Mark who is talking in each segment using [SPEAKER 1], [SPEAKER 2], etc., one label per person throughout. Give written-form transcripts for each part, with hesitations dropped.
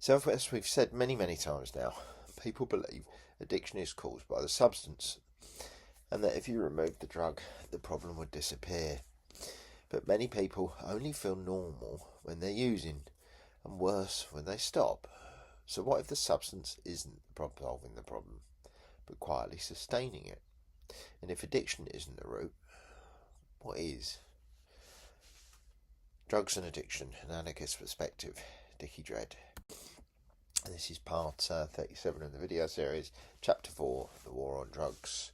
[SPEAKER 1] So, as we've said many times now, people believe addiction is caused by the substance, and that if you remove the drug, the problem would disappear. But many people only feel normal when they're using, and worse when they stop. So, what if the substance isn't solving the problem, but quietly sustaining it? And if addiction isn't the root, what is? Drugs and Addiction, an Anarchist Perspective, Dickie Dredd. And this is part 37 of the video series, Chapter 4, The War on Drugs.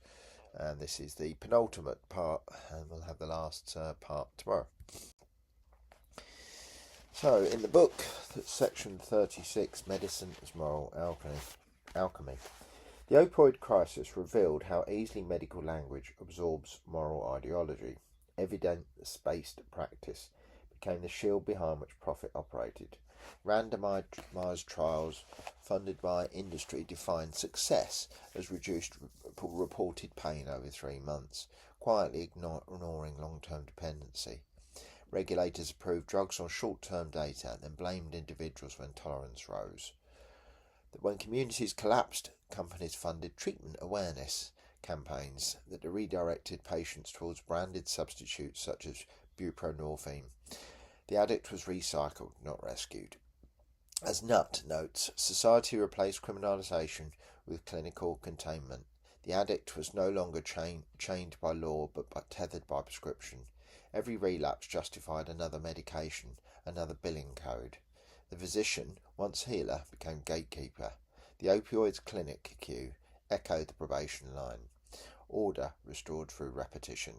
[SPEAKER 1] And this is the penultimate part, and we'll have the last part tomorrow. So, in the book, section 36, Medicine as Moral Alchemy, the opioid crisis revealed how easily medical language absorbs moral ideology. Evidence-based practice became the shield behind which profit operated. Randomised trials funded by industry defined success as reduced reported pain over 3 months, quietly ignoring long-term dependency. Regulators approved drugs on short-term data and then blamed individuals when tolerance rose. When communities collapsed, companies funded treatment awareness campaigns that redirected patients towards branded substitutes such as buprenorphine. The addict was recycled, not rescued. As Nutt notes, society replaced criminalisation with clinical containment. The addict was no longer chained by law but tethered by prescription. Every relapse justified another medication, another billing code. The physician, once healer, became gatekeeper. The opioids clinic queue echoed the probation line. Order restored through repetition.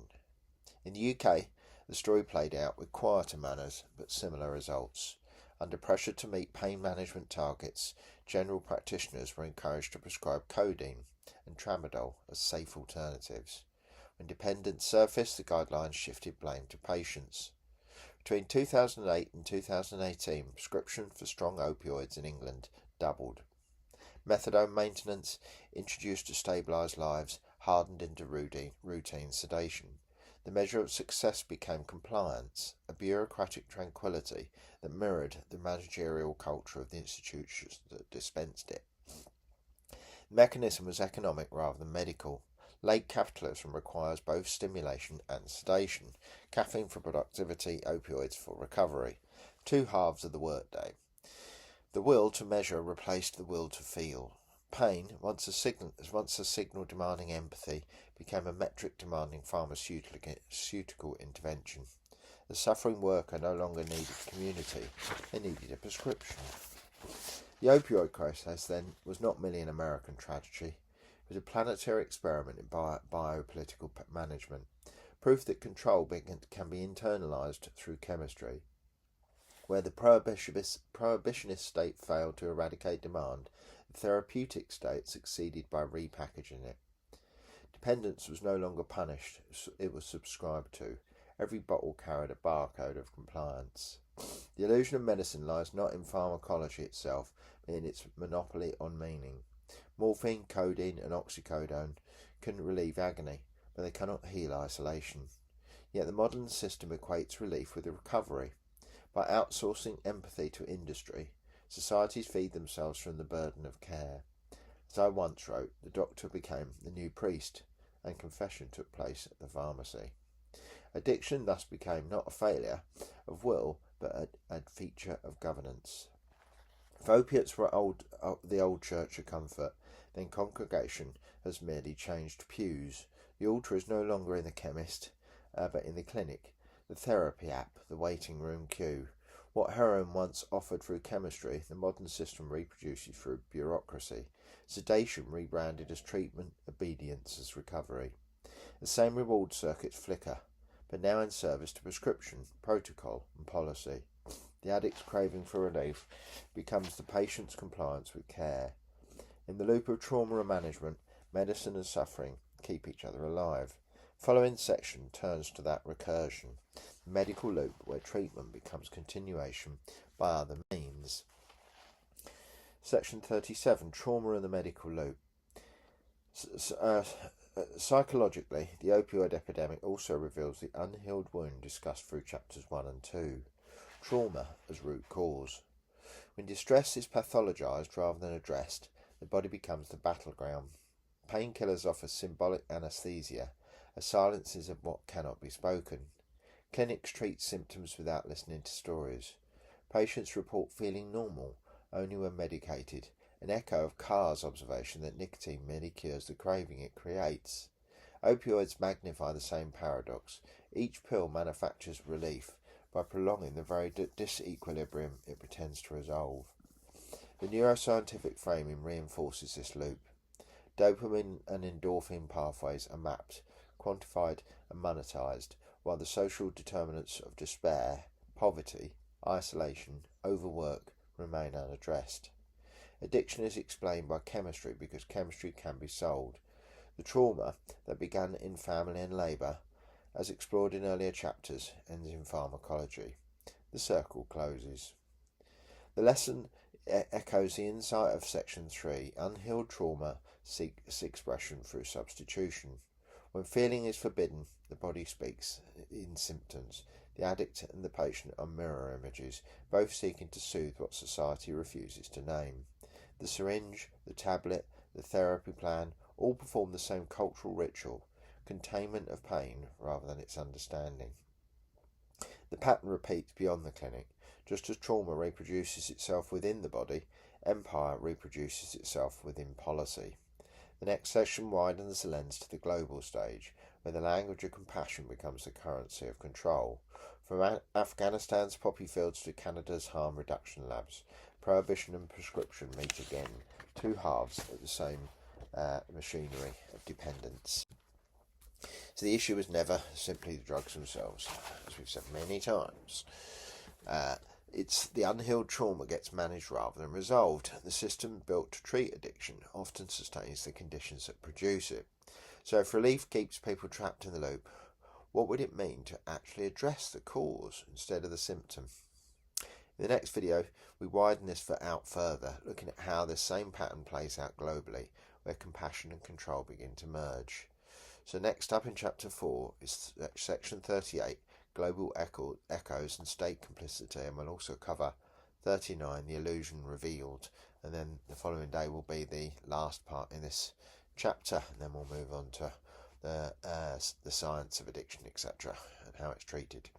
[SPEAKER 1] In the UK, the story played out with quieter manners but similar results. Under pressure to meet pain management targets, general practitioners were encouraged to prescribe codeine and tramadol as safe alternatives. When dependence surfaced, the guidelines shifted blame to patients. Between 2008 and 2018, prescription for strong opioids in England doubled. Methadone maintenance, introduced to stabilise lives, hardened into routine sedation. The measure of success became compliance, a bureaucratic tranquility that mirrored the managerial culture of the institutions that dispensed it. The mechanism was economic rather than medical. Late capitalism requires both stimulation and sedation, caffeine for productivity, opioids for recovery. 2 halves of the workday. The will to measure replaced the will to feel. Pain, once a signal demanding empathy, became a metric demanding pharmaceutical intervention. The suffering worker no longer needed community, they needed a prescription. The opioid crisis, then, was not merely an American tragedy. It was a planetary experiment in biopolitical management, proof that control can be internalised through chemistry. Where the prohibitionist state failed to eradicate demand, the therapeutic state succeeded by repackaging it. Dependence was no longer punished, it was subscribed to. Every bottle carried a barcode of compliance. The illusion of medicine lies not in pharmacology itself, but in its monopoly on meaning. Morphine, codeine and oxycodone can relieve agony, but they cannot heal isolation. Yet the modern system equates relief with recovery. By outsourcing empathy to industry, societies feed themselves from the burden of care. As I once wrote, the doctor became the new priest, and confession took place at the pharmacy. Addiction thus became not a failure of will, but a feature of governance. If opiates were the old church of comfort, then congregation has merely changed pews. The altar is no longer in the chemist, but in the clinic. The therapy app, the waiting room queue. What heroin once offered through chemistry, the modern system reproduces through bureaucracy. Sedation rebranded as treatment, obedience as recovery. The same reward circuits flicker, but now in service to prescription, protocol and policy. The addict's craving for relief becomes the patient's compliance with care. In the loop of trauma and management, medicine and suffering keep each other alive. Following section turns to that recursion, the medical loop where treatment becomes continuation by other means. Section 37, Trauma and the Medical Loop. Psychologically, the opioid epidemic also reveals the unhealed wound discussed through chapters 1 and 2. Trauma as root cause. When distress is pathologized rather than addressed, the body becomes the battleground. Painkillers offer symbolic anesthesia, a silences of what cannot be spoken. Clinics treat symptoms without listening to stories. Patients report feeling normal only when medicated, an echo of Carr's observation that nicotine merely cures the craving it creates. Opioids magnify the same paradox. Each pill manufactures relief by prolonging the very disequilibrium it pretends to resolve. The neuroscientific framing reinforces this loop. Dopamine and endorphin pathways are mapped, quantified and monetized, while the social determinants of despair, poverty, isolation, overwork remain unaddressed. Addiction is explained by chemistry because chemistry can be sold. The trauma that began in family and labour, as explored in earlier chapters, ends in pharmacology. The circle closes. The lesson echoes the insight of Section 3. Unhealed trauma seeks expression through substitution. When feeling is forbidden, the body speaks in symptoms. The addict and the patient are mirror images, both seeking to soothe what society refuses to name. The syringe, the tablet, the therapy plan all perform the same cultural ritual, containment of pain rather than its understanding. The pattern repeats beyond the clinic. Just as trauma reproduces itself within the body, empire reproduces itself within policy. The next session widens the lens to the global stage, where the language of compassion becomes the currency of control. From Afghanistan's poppy fields to Canada's harm reduction labs, prohibition and prescription meet again, two halves of the same machinery of dependence. So the issue was never simply the drugs themselves, as we've said many times. It's the unhealed trauma gets managed rather than resolved. The system built to treat addiction often sustains the conditions that produce it. So if relief keeps people trapped in the loop, what would it mean to actually address the cause instead of the symptom? In the next video, we widen this out further, looking at how this same pattern plays out globally, where compassion and control begin to merge. So next up in Chapter 4 is Section 38, Global Echoes and State Complicity, and we'll also cover 39, The Illusion Revealed, and then the following day will be the last part in this chapter, and then we'll move on to the science of addiction, etc., and how it's treated.